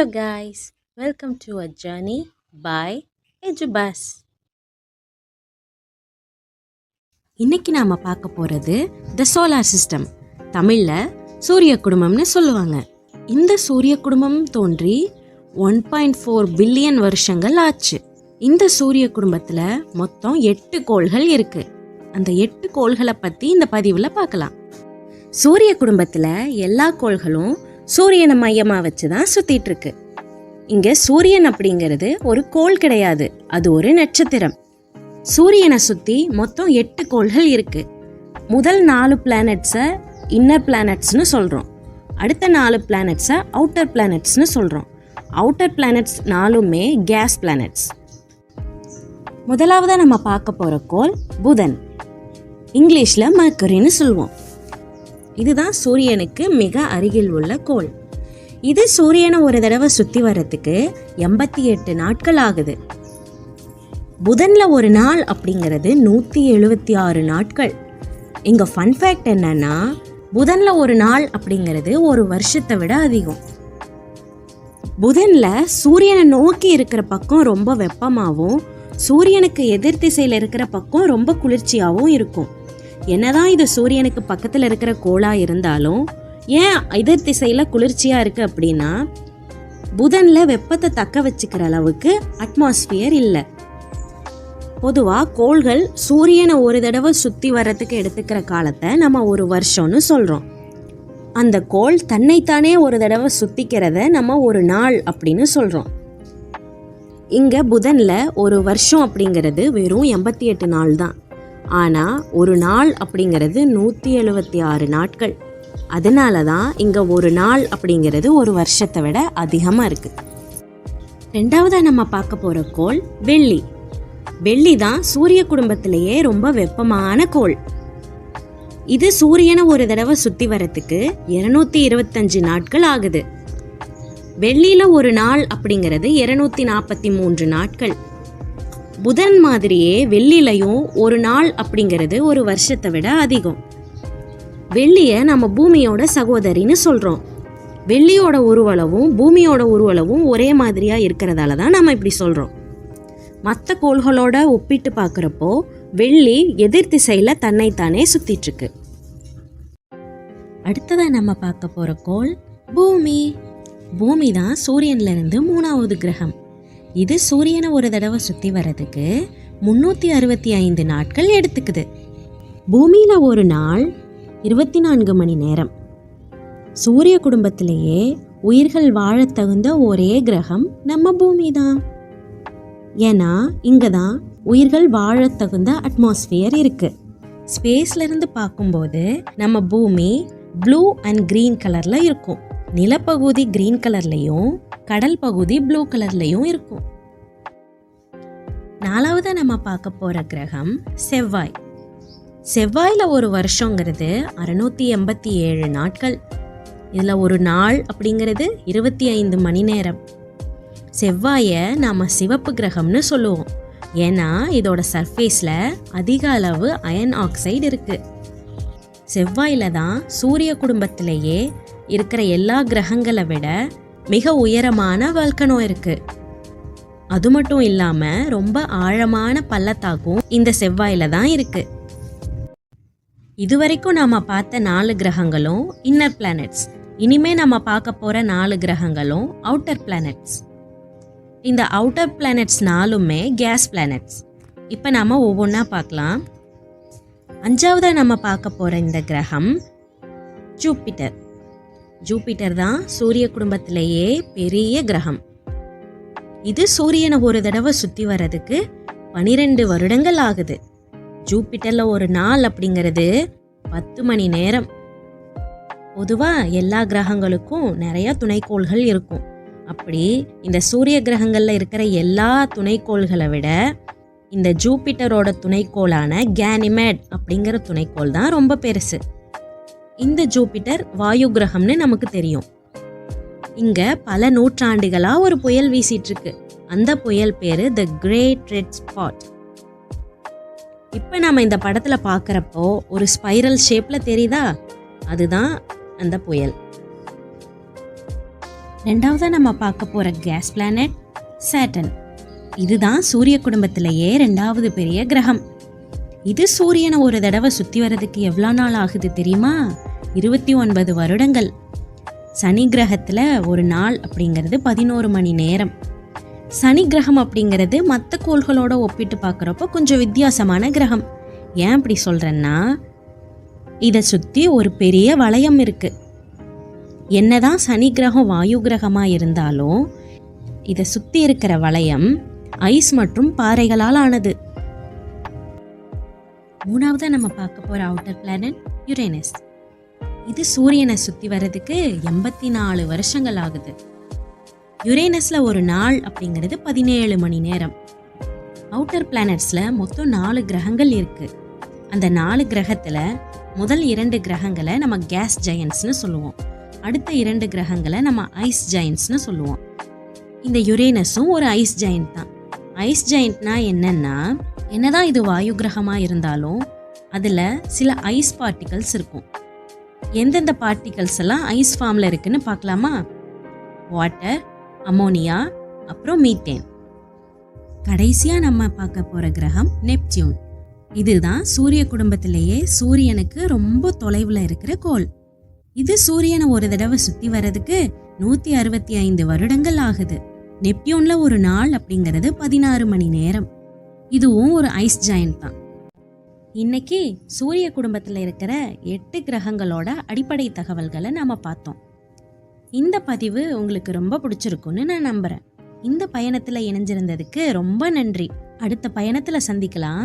Hello guys, welcome to a journey by Edubus. இன்னைக்கு நாம பார்க்க போறது தி சோலார் சிஸ்டம். தமிழ்ல சூரிய குடும்பம்னு சொல்லுவாங்க. இந்த சூரிய குடும்பம் தோன்றி 1.4 பில்லியன் வருஷங்கள் ஆச்சு. இந்த சூரிய குடும்பத்துல மொத்தம் 8 கோள்கள் இருக்கு. அந்த 8 கோள்களை பத்தி இந்த பதிவுல பார்க்கலாம். சூரிய குடும்பத்துல எல்லா கோள்களும் சூரியனை மையமா வச்சுதான் சுத்திட்டு இருக்கு. இங்க சூரியன் அப்படிங்கிறது ஒரு கோள் கிடையாது, அது ஒரு நட்சத்திரம். சூரியனை சுத்தி மொத்தம் 8 கோள்கள் இருக்கு. முதல் 4 பிளானட்ஸை இன்னர் பிளானட்ஸ்னு சொல்றோம். அடுத்த 4 பிளானட்ஸை அவுட்டர் பிளானட்ஸ்னு சொல்றோம். அவுட்டர் பிளானட்ஸ் 4மே கேஸ் பிளானட்ஸ். முதலாவதா நம்ம பார்க்க போற கோள் புதன். இங்கிலீஷ்ல மர்க்கரின்னு சொல்லுவோம். இதுதான் சூரியனுக்கு மிக அருகில் உள்ள கோள். இது சூரியனை ஒரு தடவை சுத்தி வர்றதுக்கு 88 நாட்கள் ஆகுது. புதன்ல ஒரு நாள் அப்படிங்கிறது 176 நாட்கள். இங்க ஃபன் ஃபேக்ட் என்னன்னா, புதன்ல ஒரு நாள் அப்படிங்கிறது ஒரு வருஷத்தை விட அதிகம். புதன்ல சூரியனை நோக்கி இருக்கிற பக்கம் ரொம்ப வெப்பமாகவும் சூரியனுக்கு எதிர் திசையில இருக்கிற பக்கம் ரொம்ப குளிர்ச்சியாகவும் இருக்கும். என்னதான் இது சூரியனுக்கு பக்கத்துல இருக்கிற கோளா இருந்தாலும் ஏன் எதிர் திசையில குளிர்ச்சியா இருக்கு அப்படின்னா, புதன்ல வெப்பத்தை தக்க வச்சுக்கிற அளவுக்கு அட்மாஸ்பியர் இல்லை. பொதுவா கோள்கள் சூரியனை ஒரு தடவை சுத்தி வர்றதுக்கு எடுத்துக்கிற காலத்தை நம்ம ஒரு வருஷம்னு சொல்றோம். அந்த கோள் தன்னைத்தானே ஒரு தடவை சுத்திக்கிறத நம்ம ஒரு நாள் அப்படின்னு சொல்றோம். இங்க புதன்ல ஒரு வருஷம் அப்படிங்கிறது வெறும் 88 நாள் தான். ஆனா ஒரு நாள் அப்படிங்கிறது 176 நாட்கள். அதனால தான் இங்க ஒரு நாள் அப்படிங்கிறது ஒரு வருஷத்தை விட அதிகமா இருக்கு. ரெண்டாவதா நம்ம பார்க்க போற கோள் வெள்ளி. வெள்ளி தான் சூரிய குடும்பத்திலேயே ரொம்ப வெப்பமான கோள். இது சூரியனை ஒரு தடவை சுத்தி வரத்துக்கு 225 நாட்கள் ஆகுது. வெள்ளியில ஒரு நாள் அப்படிங்கிறது 243 நாட்கள். புதன் மாதிரியே வெள்ளிலையும் ஒரு நாள் அப்படிங்கிறது ஒரு வருஷத்தை விட அதிகம். வெள்ளிய நம்ம பூமியோட சகோதரின்னு சொல்றோம். வெள்ளியோட உருவளவும் பூமியோட உருவளவும் ஒரே மாதிரியா இருக்கிறதால தான் நம்ம இப்படி சொல்றோம். மற்ற கோள்களோட ஒப்பிட்டு பார்க்குறப்போ வெள்ளி எதிர் திசையில தன்னைத்தானே சுத்திட்டு இருக்கு. அடுத்ததா நம்ம பார்க்க போற கோள் பூமி. பூமி தான் சூரியன்ல இருந்து 3வது கிரகம். இது சூரியனை ஒரு தடவை சுத்தி வர்றதுக்கு 365 நாட்கள் எடுத்துக்குது. பூமியில ஒரு நாள் 24 மணி நேரம். சூரிய குடும்பத்திலேயே உயிர்கள் வாழ தகுந்த ஒரே கிரகம் நம்ம பூமி தான். ஏன்னா இங்க தான் உயிர்கள் வாழ தகுந்த அட்மாஸ்பியர் இருக்கு. ஸ்பேஸ்ல இருந்து பார்க்கும்போது நம்ம பூமி ப்ளூ அண்ட் கிரீன் கலர்ல இருக்கும். நிலப்பகுதி கிரீன் கலர்லையும் கடல் பகுதி ப்ளூ கலர்லையும் இருக்கும். நாலாவதா நம்ம பார்க்க போற கிரகம் செவ்வாய். செவ்வாயில ஒரு வருஷங்கிறது 687 நாட்கள். இதுல ஒரு நாள் அப்படிங்கிறது 25 மணி நேரம். செவ்வாயை நாம சிவப்பு கிரகம்னு சொல்லுவோம். ஏன்னா இதோட சர்ஃபேஸ்ல அதிக அளவு அயன் ஆக்சைடு இருக்கு. செவ்வாயில தான் சூரிய குடும்பத்திலேயே இருக்கிற எல்லா கிரகங்களை விட மிக உயரமான வல்கனோ இருக்கு. அது மட்டும் இல்லாம ரொம்ப ஆழமான பள்ளத்தாக்கும் இந்த செவ்வாயில தான் இருக்கு. இதுவரைக்கும் நாம பார்த்த 4 கிரகங்களும் இன்னர் பிளானட்ஸ். இனிமே நம்ம பார்க்க போற 4 கிரகங்களும் அவுட்டர் பிளானட்ஸ். இந்த அவுட்டர் பிளானட்ஸ் 4மே கேஸ் பிளானட்ஸ். இப்ப நாம ஒவ்வொன்றா பார்க்கலாம். 5வதா நம்ம பார்க்க போற இந்த கிரகம் ஜூபிட்டர். ஜூபிட்டர் தான் சூரிய குடும்பத்திலேயே பெரிய கிரகம். இது சூரியனை ஒரு தடவை சுத்தி வர்றதுக்கு 12 வருடங்கள் ஆகுது. ஜூபிட்டர்ல ஒரு நாள் அப்படிங்கிறது 10 மணி நேரம். பொதுவா எல்லா கிரகங்களுக்கும் நிறைய துணைக்கோள்கள் இருக்கும். அப்படி இந்த சூரிய கிரகங்கள்ல இருக்கிற எல்லா துணைக்கோள்களை விட இந்த ஜூபிட்டரோட துணைக்கோளான கேனிமேட் அப்படிங்கிற துணைக்கோள் தான் ரொம்ப பெருசு. இந்த ஜூபிட்டர் வாயு கிரகம்னு நமக்கு தெரியும். இங்க பல நூற்றாண்டுகளா ஒரு புயல் வீசிட்டு இருக்கு. அந்த புயல் பேரு தி கிரேட் ரெட் ஸ்பாட். இப்ப நாம இந்த படத்துல பாக்குறப்போ ஒரு ஸ்பைரல் ஷேப்ல தெரியுதா? அதுதான் அந்த புயல். ரெண்டாவதா நம்ம பார்க்க போற கேஸ் பிளானட் சேட்டன். இதுதான் சூரிய குடும்பத்திலேயே ரெண்டாவது பெரிய கிரகம். இது சூரியனை ஒரு தடவை சுத்தி வர்றதுக்கு எவ்வளோ நாள் ஆகுது தெரியுமா? 29 வருடங்கள். சனி கிரகத்துல ஒரு நாள் அப்படிங்கிறது 11 மணி நேரம். சனி கிரகம் அப்படிங்கிறது மற்ற கோள்களோட ஒப்பிட்டு பார்க்குறப்போ கொஞ்சம் வித்தியாசமான கிரகம். ஏன் அப்படி சொல்றேன்னா, இதை சுற்றி ஒரு பெரிய வளையம் இருக்கு. என்னதான் சனி கிரகம் வாயு கிரகமா இருந்தாலும் இதை சுற்றி இருக்கிற வளையம் ஐஸ் மற்றும் பாறைகளால் ஆனது. மூணாவதா நம்ம பார்க்க போற அவுட்டர் பிளானட் யுரேனஸ். இது சூரியனை சுற்றி வர்றதுக்கு 84 வருஷங்கள் ஆகுது. யுரேனஸ்ல ஒரு நாள் அப்படிங்கிறது 17 மணி நேரம். அவுட்டர் பிளானட்ஸ்ல மொத்தம் 4 கிரகங்கள் இருக்கு. அந்த 4 கிரகத்துல முதல் 2 கிரகங்களை நம்ம கேஸ் ஜெயண்ட்ஸ்னு சொல்லுவோம். அடுத்த 2 கிரகங்களை நம்ம ஐஸ் ஜெயண்ட்ஸ்னு சொல்லுவோம். இந்த யுரேனஸும் ஒரு ஐஸ் ஜெயண்ட் தான். ஐஸ் ஜெயண்ட்னா என்னதான் இது வாயு கிரகமா இருந்தாலும் அதுல சில ஐஸ் பார்ட்டிகல்ஸ் இருக்கும். எந்தெந்த பார்ட்டிகல்ஸ் எல்லாம் ஐஸ் ஃபார்ம்ல இருக்குன்னு பார்க்கலாமா? வாட்டர், அமோனியா, அப்புறம் மீத்தேன். கடைசியா நம்ம பார்க்க போற கிரகம் நெப்டியூன். இதுதான் சூரிய குடும்பத்திலேயே சூரியனுக்கு ரொம்ப தொலைவுல இருக்கிற கோள். இது சூரியனை ஒரு தடவை சுத்தி வர்றதுக்கு 165 வருடங்கள் ஆகுது. நெப்டியூன்ல ஒரு நாள் அப்படிங்கிறது 16 மணி நேரம். இதுவும் ஒரு ஐஸ் ஜெயண்ட் தான். இன்னைக்கு சூரிய குடும்பத்துல இருக்கிற 8 கிரகங்களோட அடிப்படை தகவல்களை நாம பார்த்தோம். இந்த பதிவு உங்களுக்கு ரொம்ப பிடிச்சிருக்குன்னு நான் நம்புறேன். இந்த பயணத்துல இணைஞ்சிருந்ததுக்கு ரொம்ப நன்றி. அடுத்த பயணத்துல சந்திக்கலாம்.